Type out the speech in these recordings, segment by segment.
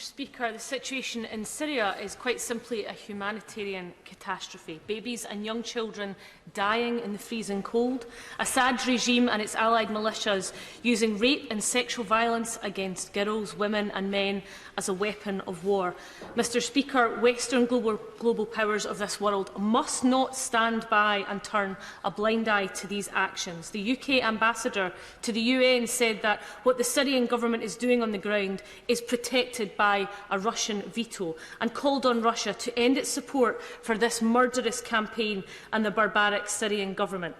Speaker, the situation in Syria is quite simply a humanitarian catastrophe. Babies and young children dying in the freezing cold. Assad's regime and its allied militias using rape and sexual violence against girls, women and men as a weapon of war. Mr. Speaker, Western global powers of this world must not stand by and turn a blind eye to these actions. The UK ambassador to the UN said that what the Syrian government is doing on the ground is protected by a Russian veto, and called on Russia to end its support for this murderous campaign and the barbaric Syrian government.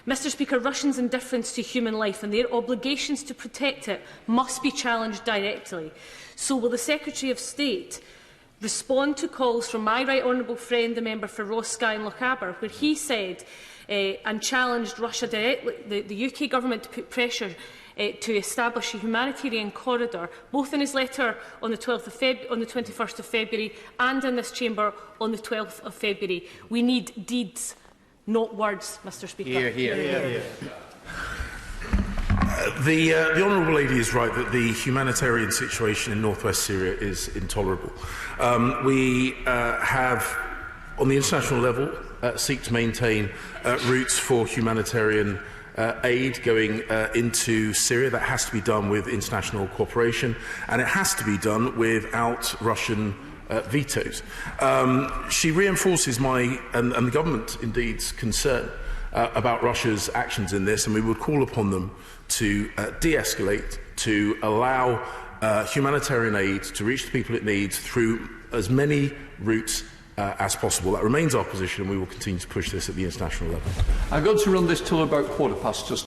Mr. Speaker, Russians' indifference to human life and their obligations to protect it must be challenged directly. So will the Secretary of State respond to calls from my right honourable friend, the member for Ross, Skye and Lochaber, where he said and challenged Russia directly, the UK government to put pressure to establish a humanitarian corridor, both in his letter on the 21st of February and in this chamber on the 12th of February. We need deeds, not words, Mr. Speaker. Hear, hear. Hear, hear. The honourable lady is right that the humanitarian situation in north-west Syria is intolerable. We have, on the international level, seek to maintain routes for humanitarian aid going into Syria. That has to be done with international cooperation, and it has to be done without Russian vetoes. She reinforces my and the government, indeed's concern about Russia's actions in this, and we would call upon them to de-escalate, to allow humanitarian aid to reach the people it needs through as many routes as possible. That remains our position, and we will continue to push this at the international level. I'm going to run this till about 15:15.